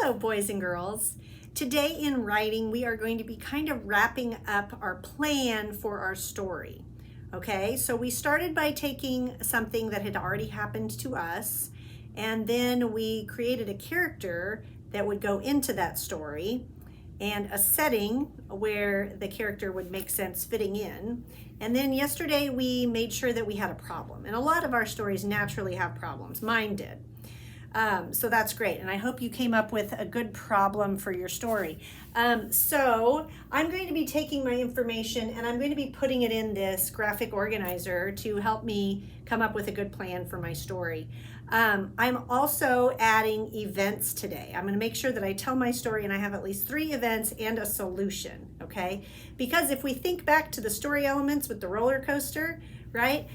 Hello, boys and girls. Today in writing, we are going to be kind of wrapping up our plan for our story. Okay, so we started by taking something that had already happened to us, and then we created a character that would go into that story and a setting where the character would make sense fitting in. And then yesterday we made sure that we had a problem. And a lot of our stories naturally have problems. Mine did. So that's great. And I hope you came up with a good problem for your story. So I'm going to be taking my information and I'm going to be putting it in this graphic organizer to help me come up with a good plan for my story. I'm also adding events today. I'm going to make sure that I tell my story and I have at least 3 events and a solution, okay? Because if we think back to the story elements with the roller coaster, right?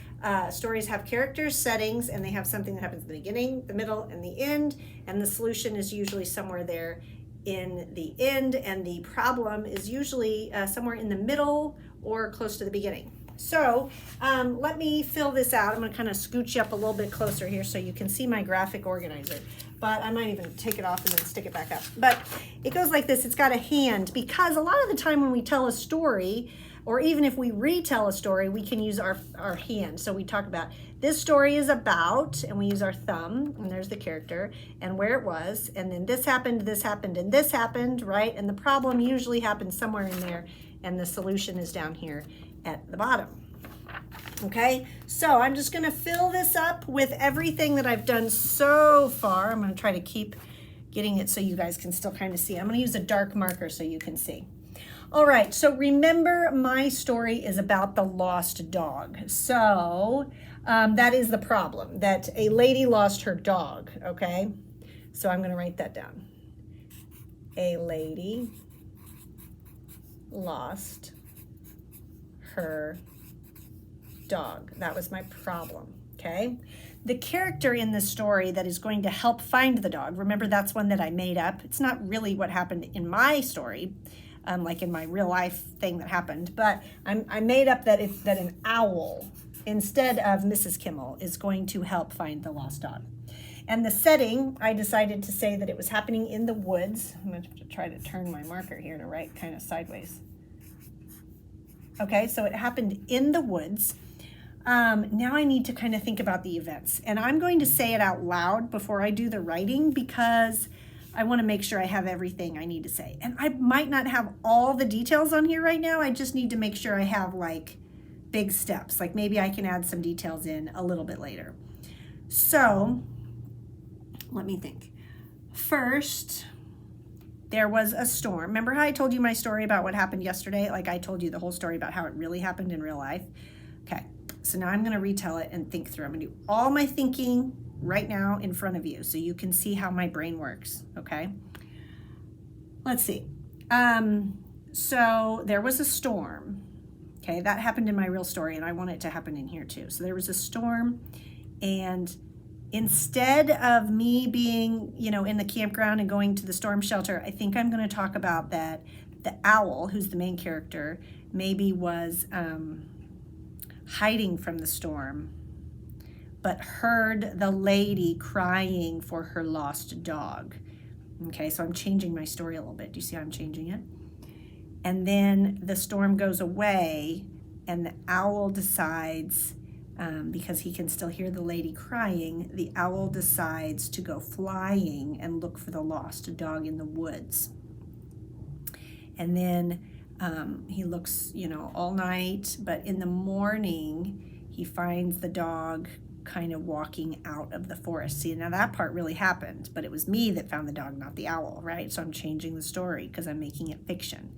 Stories have characters, settings, and they have something that happens in the beginning, the middle, and the end, and the solution is usually somewhere there in the end, and the problem is usually somewhere in the middle or close to the beginning. So let me fill this out. I'm going to kind of scooch you up a little bit closer here so you can see my graphic organizer. But I might even take it off and then stick it back up. But it goes like this. It's got a hand because a lot of the time when we tell a story, or even if we retell a story, we can use our hand. So we talk about this story is about, and we use our thumb, and there's the character, and where it was, and then this happened, and this happened, right? And the problem usually happens somewhere in there, and the solution is down here at the bottom. Okay, so I'm just gonna fill this up with everything that I've done so far. I'm gonna try to keep getting it so you guys can still kind of see. I'm gonna use a dark marker so you can see. All right, so remember my story is about the lost dog. So that is the problem, that a lady lost her dog, okay? So I'm gonna write that down. A lady lost her dog. That was my problem, okay? The character in this story that is going to help find the dog, remember that's one that I made up. It's not really what happened in my story, like in my real life thing that happened, but I made up that an owl instead of Mrs. Kimmel is going to help find the lost dog. And the setting, I decided to say that it was happening in the woods. I'm going to try to turn my marker here to write kind of sideways. Okay, so it happened in the woods. Now I need to kind of think about the events, and I'm going to say it out loud before I do the writing because I want to make sure I have everything I need to say. And I might not have all the details on here right now. I just need to make sure I have like big steps. Like maybe I can add some details in a little bit later. So let me think. First, there was a storm. Remember how I told you my story about what happened yesterday? Like I told you the whole story about how it really happened in real life. Okay, so now I'm going to retell it and think through. I'm going to do all my thinking right now in front of you so you can see how my brain works, okay? Let's see. So there was a storm, okay? That happened in my real story, and I want it to happen in here too. So there was a storm, and instead of me being, in the campground and going to the storm shelter, I think I'm going to talk about that the owl, who's the main character, maybe was hiding from the storm, but heard the lady crying for her lost dog. Okay, so I'm changing my story a little bit. Do you see how I'm changing it? And then the storm goes away, and the owl decides, because he can still hear the lady crying, the owl decides to go flying and look for the lost dog in the woods. And then he looks, all night, but in the morning, he finds the dog kind of walking out of the forest. See, now that part really happened, but it was me that found the dog, not the owl, right? So I'm changing the story because I'm making it fiction.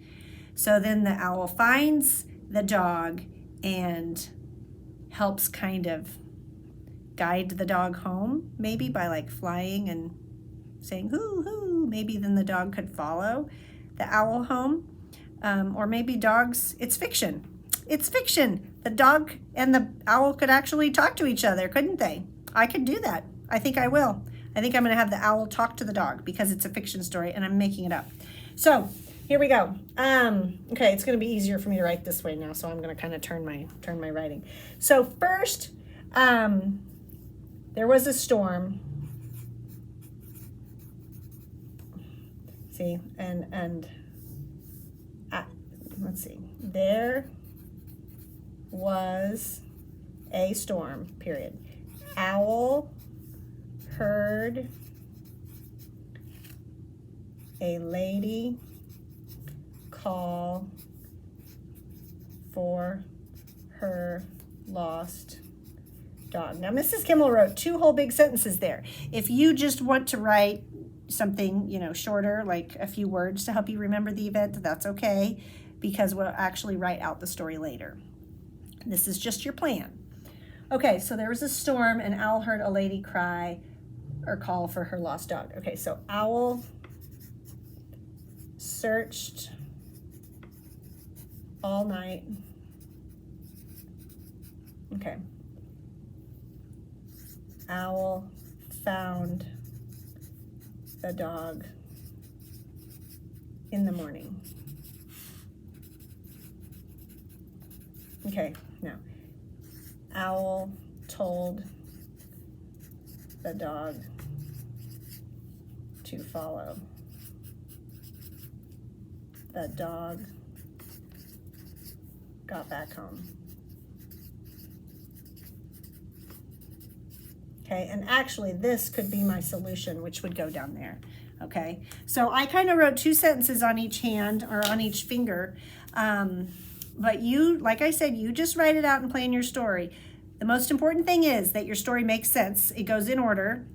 So then the owl finds the dog and helps kind of guide the dog home, maybe by like flying and saying, hoo, hoo. Maybe then the dog could follow the owl home. Or maybe dogs, it's fiction. It's fiction. The dog and the owl could actually talk to each other, couldn't they? I could do that. I think I will. I think I'm going to have the owl talk to the dog because it's a fiction story and I'm making it up. So here we go. Okay, it's going to be easier for me to write this way now, so I'm going to kind of turn my writing. So first, there was a storm. See, let's see. There was a storm, period. Owl heard a lady call for her lost dog. Now, Mrs. Kimmel wrote 2 whole big sentences there. If you just want to write something, you know, shorter, like a few words to help you remember the event, that's okay, because we'll actually write out the story later. This is just your plan. Okay, so there was a storm and Owl heard a lady cry or call for her lost dog. Okay, so Owl searched all night. Okay. Owl found the dog in the morning. Okay, now, Owl told the dog to follow. The dog got back home. Okay, and actually this could be my solution, which would go down there. Okay, so I kind of wrote 2 sentences on each hand or on each finger. But you, like I said, you just write it out and plan your story. The most important thing is that your story makes sense. It goes in order.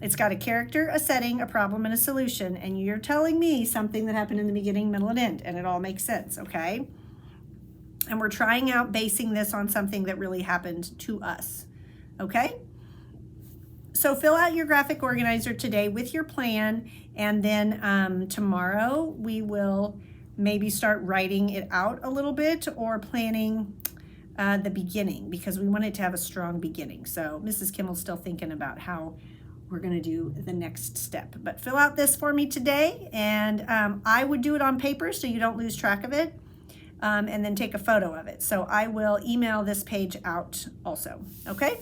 It's got a character, a setting, a problem, and a solution. And you're telling me something that happened in the beginning, middle, and end. And it all makes sense, okay? And we're trying out basing this on something that really happened to us, okay? So fill out your graphic organizer today with your plan. And then tomorrow we will maybe start writing it out a little bit or planning the beginning, because we want it to have a strong beginning. So Mrs. Kimmel's still thinking about how we're going to do the next step. But fill out this for me today, and I would do it on paper so you don't lose track of it, and then take a photo of it. So I will email this page out also, okay?